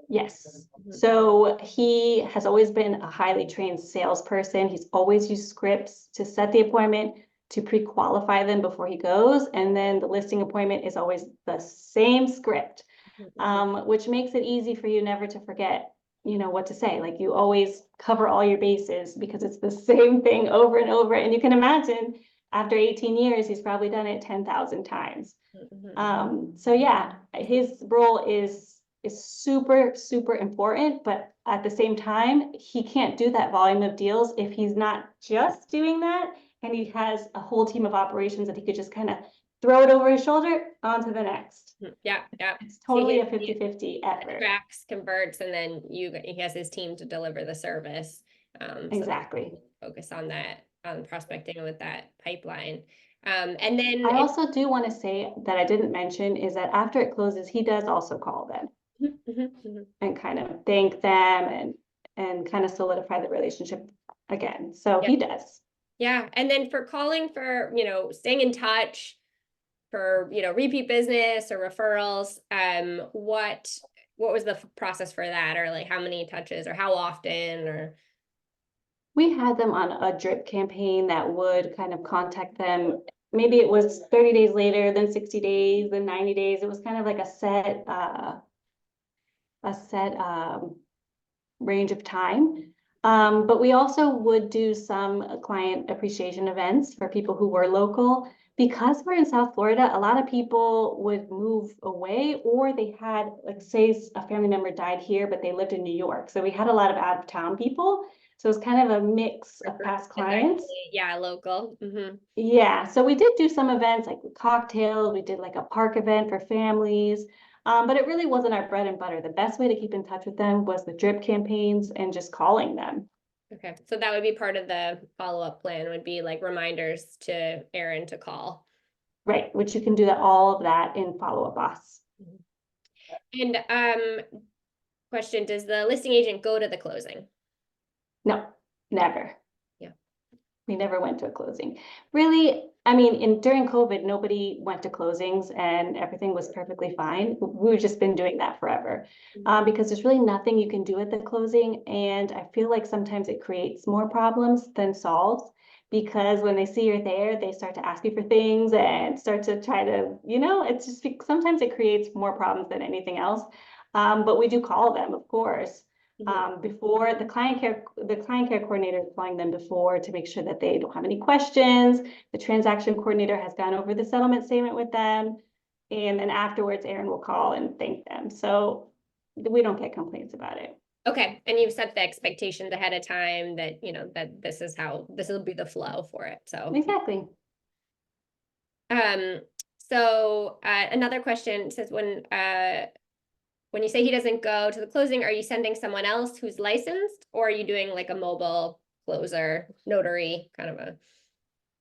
Yes. So he has always been a highly trained salesperson. He's always used scripts to set the appointment, to pre-qualify them before he goes. And then the listing appointment is always the same script, which makes it easy for you never to forget, what to say. Like, you always cover all your bases because it's the same thing over and over. And you can imagine after 18 years, he's probably done it 10,000 times. So yeah, his role is super, super important, but at the same time, he can't do that volume of deals if he's not just doing that and he has a whole team of operations that he could just kind of throw it over his shoulder onto the next. Yeah, yeah. It's So totally he a 50-50 effort. tracks, converts, and then he has his team to deliver the service. So Exactly. focus on that, on prospecting with that pipeline. And then I also do want to say that I didn't mention is that after it closes, he does also call them and kind of thank them and kind of solidify the relationship again. So he does. Yeah. And then for calling for, staying in touch for, repeat business or referrals, what was the process for that, or like how many touches or how often, or? We had them on a drip campaign that would kind of contact them. Maybe it was 30 days later, then 60 days, then 90 days. It was kind of like a set range of time. But we also would do some client appreciation events for people who were local. Because we're in South Florida, a lot of people would move away, or they had, like, say a family member died here, but they lived in New York. So we had a lot of out of town people. So it's kind of a mix of past clients. Yeah, local. Yeah, so we did do some events like cocktails. We did like a park event for families. But it really wasn't our bread and butter. The best way to keep in touch with them was the drip campaigns and just calling them. Okay, so that would be part of the follow-up plan, would be like reminders to Aaron to call. Right, which you can do all of that in follow-up us. And question, does the listing agent go to the closing? No, never. Yeah. We never went to a closing. Really, I mean, during COVID, nobody went to closings and everything was perfectly fine. We've just been doing that forever because there's really nothing you can do at the closing. And I feel like sometimes it creates more problems than solves, because when they see you're there, they start to ask you for things and start to try to, it's just sometimes it creates more problems than anything else. But we do call them, of course. Before the client care coordinator is calling them before to make sure that they don't have any questions. The transaction coordinator has gone over the settlement statement with them. And then afterwards, Aaron will call and thank them. So we don't get complaints about it. Okay, and you've set the expectations ahead of time that, that this will be the flow for it, so. Exactly. So another question says, when you say he doesn't go to the closing, are you sending someone else who's licensed, or are you doing like a mobile closer, notary, kind of a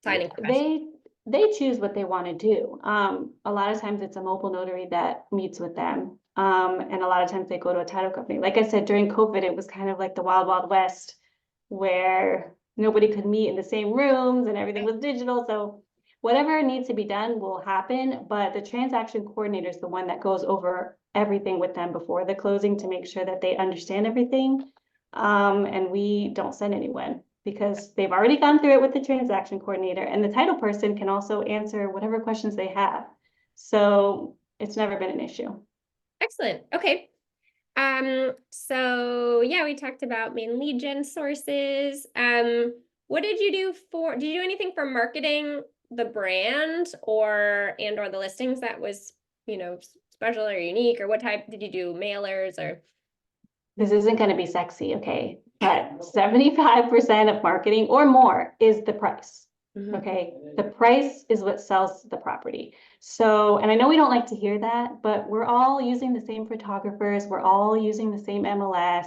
signing professional? They choose what they want to do. A lot of times it's a mobile notary that meets with them. And a lot of times they go to a title company. Like I said, during COVID, it was kind of like the wild, wild west, where nobody could meet in the same rooms and everything was digital. So whatever needs to be done will happen, but the transaction coordinator is the one that goes over everything with them before the closing to make sure that they understand everything. And we don't send anyone, because they've already gone through it with the transaction coordinator, and the title person can also answer whatever questions they have. So it's never been an issue. Excellent. Okay. So yeah, we talked about main lead gen sources. What did you do did you do anything for marketing the brand or the listings that was, special or unique, or what type did you do, mailers or? This isn't going to be sexy, okay? But 75% of marketing or more is the price. Okay, the price is what sells the property. So, and I know we don't like to hear that, but we're all using the same photographers, we're all using the same MLS.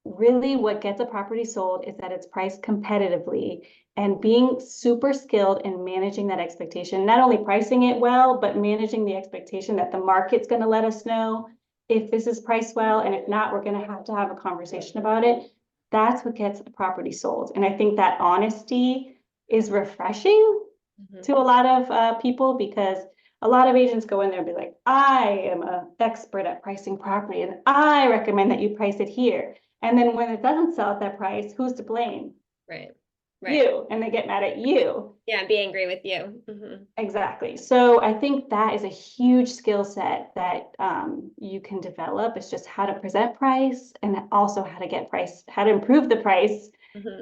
Really, what gets a property sold is that it's priced competitively, and being super skilled in managing that expectation, not only pricing it well, but managing the expectation that the market's going to let us know if this is priced well, and if not, we're going to have a conversation about it. That's what gets a property sold. And I think that honesty is refreshing to a lot of people, because a lot of agents go in there and be like, I am an expert at pricing property and I recommend that you price it here. And then when it doesn't sell at that price, who's to blame? Right. You. And they get mad at you. Yeah, be angry with you. Exactly. So I think that is a huge skill set that you can develop. It's just how to present price, and also how to get price, how to improve the price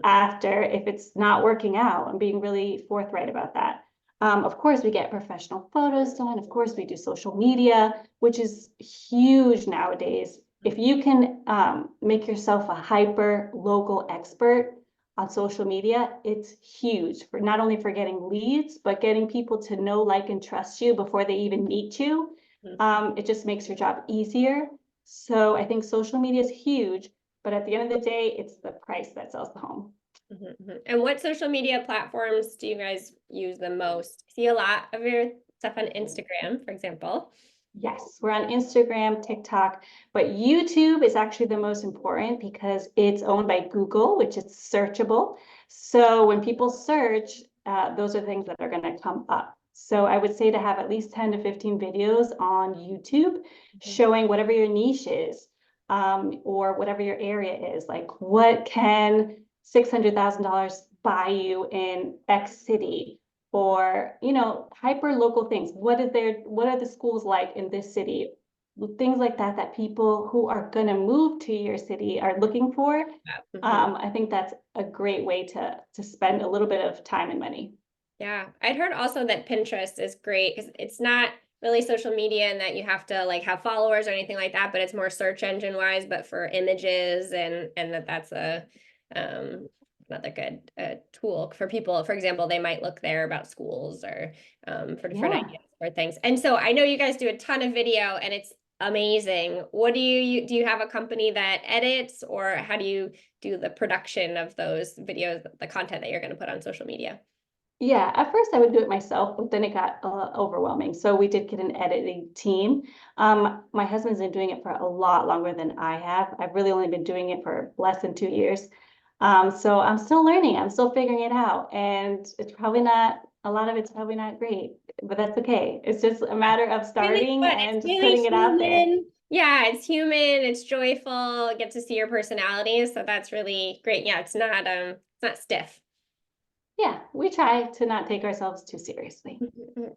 after, if it's not working out, and being really forthright about that. Of course, we get professional photos done. Of course, we do social media, which is huge nowadays. If you can make yourself a hyper local expert on social media, it's huge for not only for getting leads, but getting people to know, like, and trust you before they even meet you. It just makes your job easier. So I think social media is huge, but at the end of the day, it's the price that sells the home. And what social media platforms do you guys use the most? I see a lot of your stuff on Instagram, for example. Yes, we're on Instagram, TikTok, but YouTube is actually the most important because it's owned by Google, which is searchable. So when people search, those are things that are going to come up. So I would say to have at least 10 to 15 videos on YouTube showing whatever your niche is, or whatever your area is. Like, what can $600,000 buy you in X city? Or, hyper local things. What are the schools like in this city? Things like that, that people who are gonna move to your city are looking for. I think that's a great way to spend a little bit of time and money. Yeah, I'd heard also that Pinterest is great because it's not really social media and that you have to like have followers or anything like that, but it's more search engine wise, but for images and that's a another good tool for people. For example, they might look there about schools or for different Yeah. ideas or things. And so I know you guys do a ton of video and it's amazing. What do you have a company that edits, or how do you do the production of those videos, the content that you're going to put on social media? Yeah, at first I would do it myself, but then it got overwhelming. So we did get an editing team. My husband's been doing it for a lot longer than I have. I've really only been doing it for less than 2 years. So I'm still learning. I'm still figuring it out. And it's probably not, a lot of it's probably not great, but that's okay. It's just a matter of Really starting fun. and It's just really putting it out there. human. Yeah, it's human, it's joyful, get to see your personality. So that's really great. Yeah, it's not stiff. Yeah, we try to not take ourselves too seriously.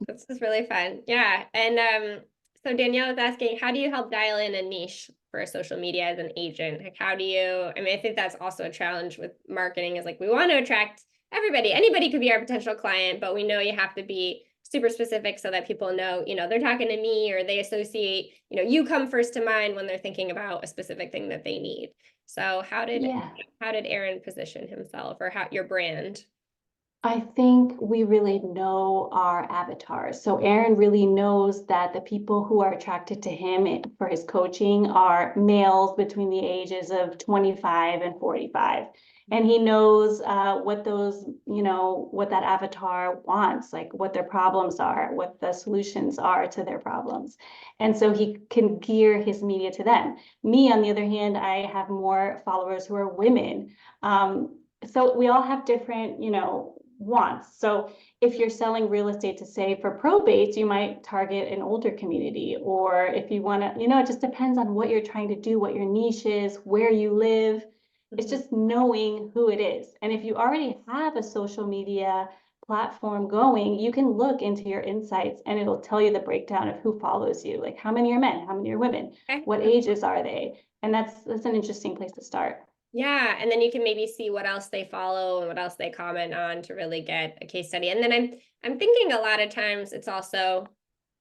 This is really fun. Yeah. And so Danielle was asking, how do you help dial in a niche for social media as an agent? Like how do you, I mean, I think that's also a challenge with marketing is like we want to attract everybody. Anybody could be our potential client, but we know you have to be super specific so that people know, they're talking to me or they associate, you come first to mind when they're thinking about a specific thing that they need. So Yeah. how did Aaron position himself or how your brand? I think we really know our avatars. So Aaron really knows that the people who are attracted to him for his coaching are males between the ages of 25 and 45. And he knows what those, what that avatar wants, like what their problems are, what the solutions are to their problems. And so he can gear his media to them. Me, on the other hand, I have more followers who are women. So we all have different, wants. So if you're selling real estate to say for probates, you might target an older community. Or if you want to, it just depends on what you're trying to do, what your niche is, where you live. It's just knowing who it is. And if you already have a social media platform going, you can look into your insights and it'll tell you the breakdown of who follows you, like how many are men, how many are women, Okay. what ages are they? And that's an interesting place to start. Yeah, and then you can maybe see what else they follow and what else they comment on to really get a case study. And then I'm thinking a lot of times it's also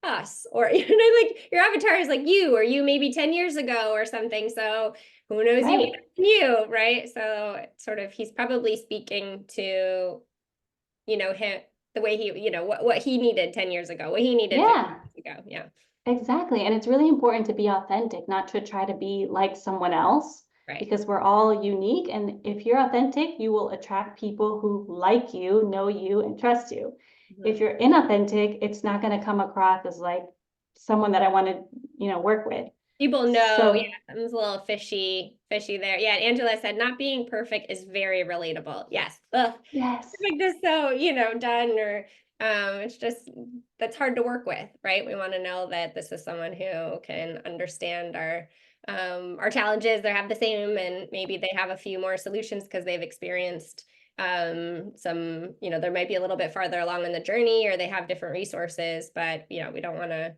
us or like your avatar is like you or you maybe 10 years ago or something. So who knows you Right. better than you, right? So sort of he's probably speaking to, him the way he, what he needed 10 years ago, what he needed 50 Yeah. years ago. Yeah. Exactly. And it's really important to be authentic, not to try to be like someone else, Right. because we're all unique. And if you're authentic, you will attract people who like you, know you, and trust you. If you're inauthentic, it's not going to come across as like someone that I want to, work with. People know, yeah, So, something's a little fishy there. Yeah, and Angela said not being perfect is very relatable. Yes. Ugh. yes. Perfect is so, done or it's just that's hard to work with, right? We want to know that this is someone who can understand our challenges. They have the same and maybe they have a few more solutions because they've experienced some, there might be a little bit farther along in the journey or they have different resources, but we don't want to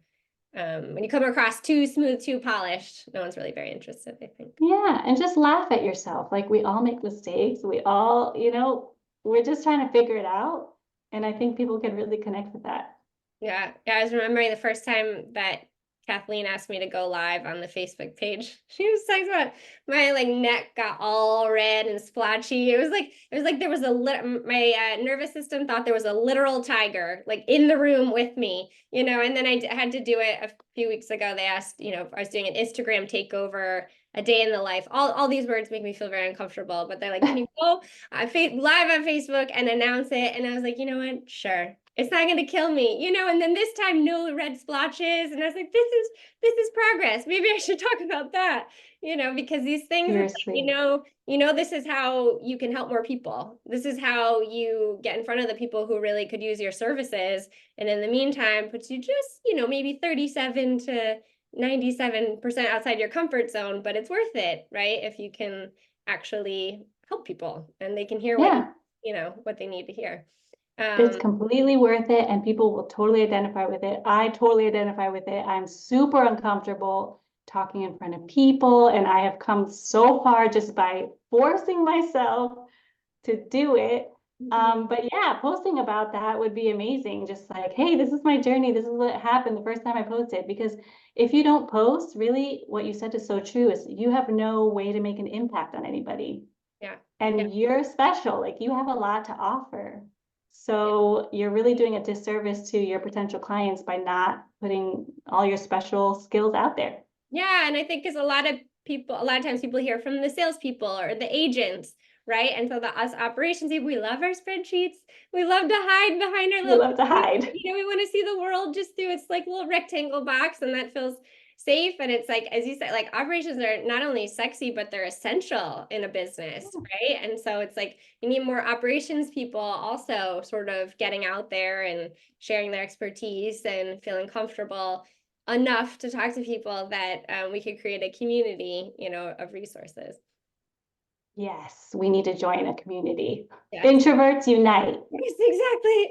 when you come across too smooth, too polished, no one's really very interested, I think. Yeah. And just laugh at yourself. Like we all make mistakes. We all, we're just trying to figure it out. And I think people can really connect with that. Yeah. Yeah. I was remembering the first time that Kathleen asked me to go live on the Facebook page. She was talking about my like neck got all red and splotchy. It was like there was my nervous system thought there was a literal tiger like in the room with me, and then I had to do it a few weeks ago. They asked, if I was doing an Instagram takeover, a day in the life. All these words make me feel very uncomfortable, but they're like, can you go live on Facebook and announce it? And I was like, you know what? Sure. It's not going to kill me, and then this time no red splotches. And I was like, this is progress. Maybe I should talk about that, because these things, it's like, Seriously. this is how you can help more people. This is how you get in front of the people who really could use your services. And in the meantime, puts you just, maybe 37 to 97% outside your comfort zone, but it's worth it, right? If you can actually help people and they can hear Yeah. what they need to hear. It's completely worth it, and people will totally identify with it. I totally identify with it. I'm super uncomfortable talking in front of people, and I have come so far just by forcing myself to do it. But yeah, posting about that would be amazing. Just like, hey, this is my journey. This is what happened the first time I posted. Because if you don't post, really, what you said is so true, is you have no way to make an impact on anybody. Yeah. And you're special, like you have a lot to offer. So you're really doing a disservice to your potential clients by not putting all your special skills out there. Yeah, and I think because a lot of times people hear from the salespeople or the agents, right? And so us operations people, we love our spreadsheets. We love to hide behind our We little, love to hide. we want to see the world just through its like little rectangle box, and that feels safe. And it's like, as you said, like operations are not only sexy, but they're essential in a business, right? And so it's like you need more operations people also sort of getting out there and sharing their expertise and feeling comfortable enough to talk to people that we could create a community, of resources. Yes, we need to join a community. Yes. Introverts unite. Yes,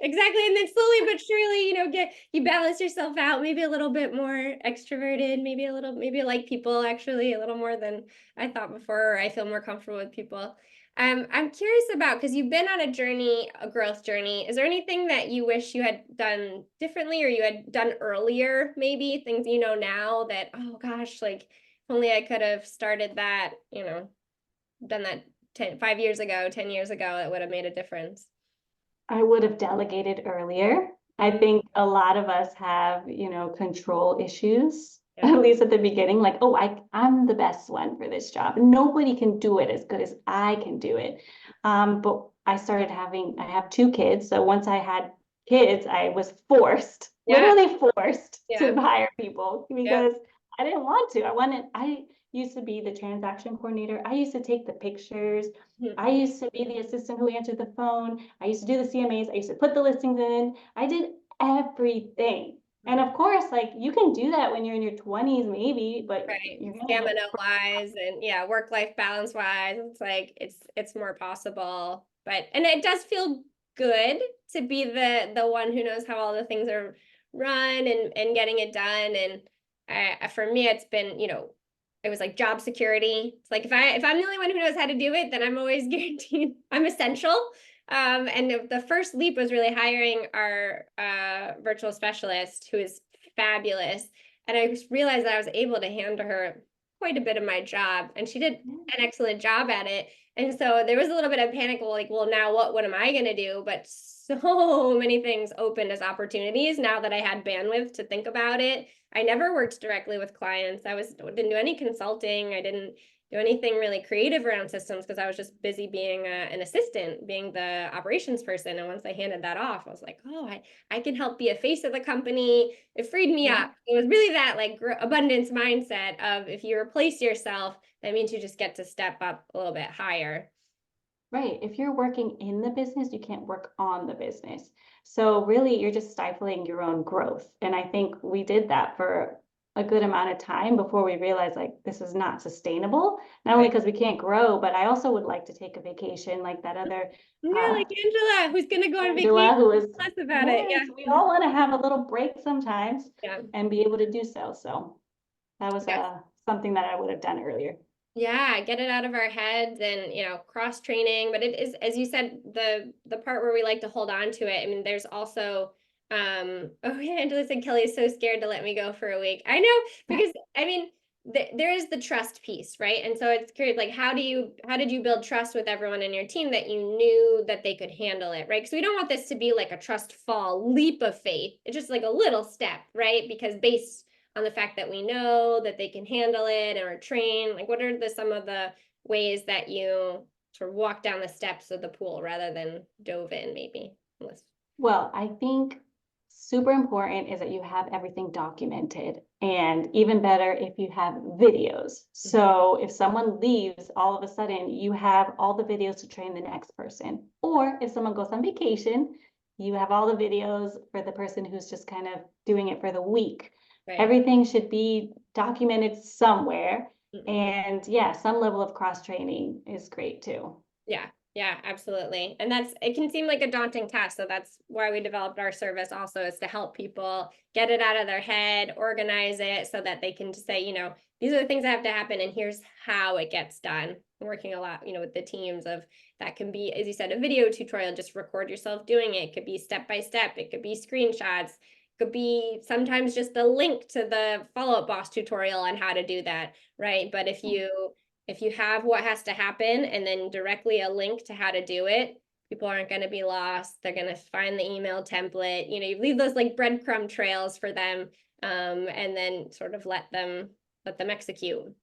exactly. And then slowly but surely, you balance yourself out, maybe a little bit more extroverted, maybe like people actually a little more than I thought before, or I feel more comfortable with people. I'm curious about, because you've been on a journey, a growth journey. Is there anything that you wish you had done differently or you had done earlier, maybe things you know now that, oh gosh, like if only I could have started that, done that 5 years ago, 10 years ago, it would have made a difference. I would have delegated earlier. I think a lot of us have, control issues, Yeah. at least at the beginning, like, oh, I'm the best one for this job. Nobody can do it as good as I can do it. But I have 2 kids. So once I had kids, I was forced, Yeah. literally forced Yeah. to hire people Yeah. because I didn't want to. I used to be the transaction coordinator. I used to take the pictures. I used to be the assistant who answered the phone. I used to do the CMAs. I used to put the listings in. I did everything. And of course, like you can do that when you're in your 20s, maybe, but Right. you're gonna Stamina get wise and yeah, work-life balance wise, it's like it's more possible. But and it does feel good to be the one who knows how all the things are run and getting it done. And for me, it's been, it was like job security. It's like if I'm the only one who knows how to do it, then I'm always guaranteed I'm essential. And the first leap was really hiring our virtual specialist, who is fabulous. And I just realized that I was able to hand to her quite a bit of my job, and she did an excellent job at it. And so there was a little bit of panic, like, well, now what am I going to do? But so many things opened as opportunities now that I had bandwidth to think about it. I never worked directly with clients. Didn't do any consulting. I didn't do anything really creative around systems because I was just busy being an assistant, being the operations person. And once I handed that off, I was like, oh, I can help be a face of the company. It freed me up. It was really that like abundance mindset of if you replace yourself, that means you just get to step up a little bit higher. Right. If you're working in the business, you can't work on the business. So really, you're just stifling your own growth. And I think we did that for a good amount of time before we realized like this is not sustainable, not only because we can't grow, but I also would like to take a vacation like that other Yeah, like Angela, who's gonna go on Angela, vacation. who is, Less about it. yes, we all want to have a little break sometimes Yeah. and be able to do so. So that was Yes. something that I would have done earlier. Yeah, get it out of our heads and, cross training. But it is, as you said, the part where we like to hold on to it. I mean, there's also Oh yeah, Angela said Kelly's so scared to let me go for a week. I know, because I mean, there is the trust piece, right? And so it's curious, like, how did you build trust with everyone in your team that you knew that they could handle it, right? Because we don't want this to be like a trust fall leap of faith. It's just like a little step, right? Because based on the fact that we know that they can handle it and are trained, like, what are some of the ways that you sort of walk down the steps of the pool rather than dove in, maybe? Unless, Well, I think super important is that you have everything documented, and even better if you have videos. So if someone leaves, all of a sudden you have all the videos to train the next person. Or if someone goes on vacation, you have all the videos for the person who's just kind of doing it for the week. right. Everything should be documented somewhere. Mhm. And yeah, some level of cross training is great too. Yeah, yeah, absolutely. And it can seem like a daunting task. So that's why we developed our service also, is to help people get it out of their head, organize it so that they can just say, these are the things that have to happen and here's how it gets done. I'm working a lot, with the teams of that can be, as you said, a video tutorial, just record yourself doing it. It could be step by step. It could be screenshots. It could be sometimes just a link to the follow-up boss tutorial on how to do that, right? But if you have what has to happen and then directly a link to how to do it, people aren't going to be lost. They're going to find the email template. You leave those like breadcrumb trails for them, and then sort of let them execute.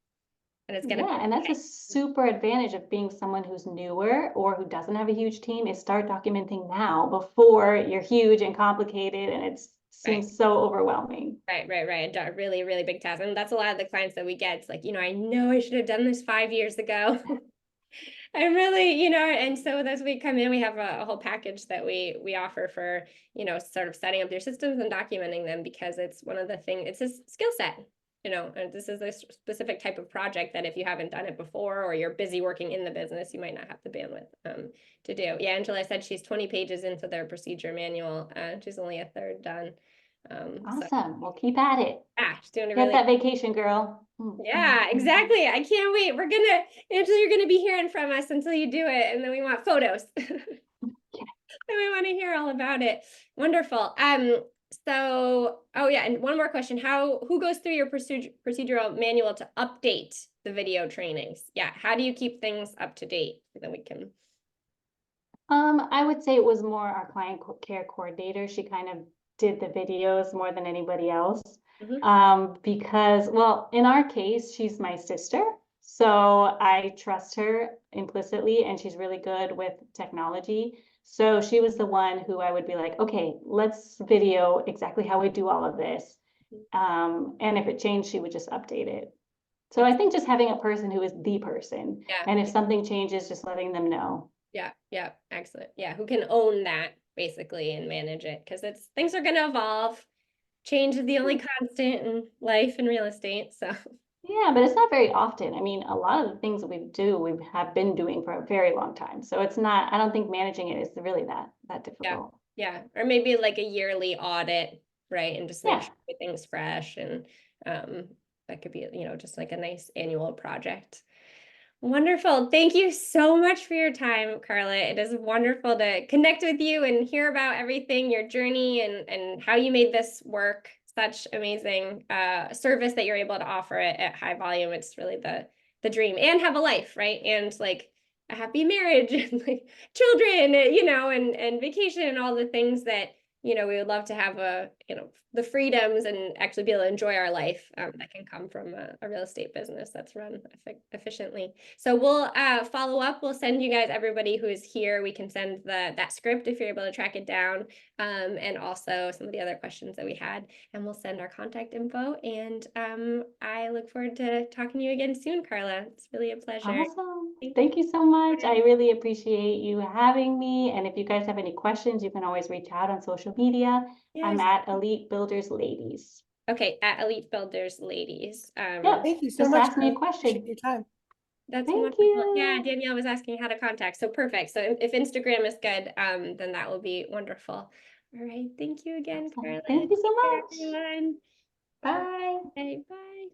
And it's going to be Yeah, and that's a okay. super advantage of being someone who's newer or who doesn't have a huge team, is start documenting now before you're huge and complicated and it Right. seems so overwhelming. Right. A really, really big task. And that's a lot of the clients that we get. It's like, I know I should have done this 5 years ago. I'm really, and so as we come in, we have a whole package that we offer for, sort of setting up your systems and documenting them, because it's one of the things, it's a skill set, and this is a specific type of project that if you haven't done it before or you're busy working in the business, you might not have the bandwidth to do. Yeah, Angela said she's 20 pages into their procedure manual. She's only a third done. So Awesome. Well, keep at it. she's doing a Get really that vacation, girl. yeah, exactly. I can't wait. Angela, you're gonna be hearing from us until you do it, and then we want photos. And we want to hear all about it. Wonderful. So, oh yeah, and one more question. Who goes through your procedural manual to update the video trainings? Yeah, how do you keep things up to date? So then we can. I would say it was more our client care coordinator. She kind of did the videos more than anybody else. Because, well, in our case, she's my sister. So I trust her implicitly, and she's really good with technology. So she was the one who I would be like, okay, let's video exactly how we do all of this. And if it changed, she would just update it. So I think just having a person who is the person, Yeah, and if something changes, just letting them know. yeah, excellent. Yeah, who can own that basically and manage it, because things are going to evolve. Change is the only constant in life and real estate. So Yeah, but it's not very often. I mean, a lot of the things that we do, we have been doing for a very long time. So it's not, I don't think managing it is really that yeah, difficult. yeah, or maybe like a yearly audit, right? And just make Yeah. sure everything's fresh, and that could be, just like a nice annual project. Wonderful. Thank you so much for your time, Carla. It is wonderful to connect with you and hear about everything, your journey, and how you made this work. Such amazing service that you're able to offer at high volume. It's really the dream, and have a life, right? And like a happy marriage and like children, and vacation and all the things that, we would love to have the freedoms and actually be able to enjoy our life that can come from a real estate business that's run efficiently. So we'll follow up. We'll send you guys, everybody who is here, we can send that script if you're able to track it down, and also some of the other questions that we had, and we'll send our contact info. And I look forward to talking to you again soon, Carla. It's really a pleasure. Awesome. Thank you so much. I really appreciate you having me. And if you guys have any questions, you can always reach out on social media. I'm Yes. at Elite Builders Ladies. Okay, at Elite Builders Ladies. Yep. Thank you so Just much, ask me a Carla. Appreciate question. your time. That's Thank wonderful. Yeah, you. Danielle was asking how to contact. So perfect. So if Instagram is good, then that will be wonderful. All right. Thank you again, Awesome. Carla. Thank you so Take care, much. everyone. Bye. Okay, bye.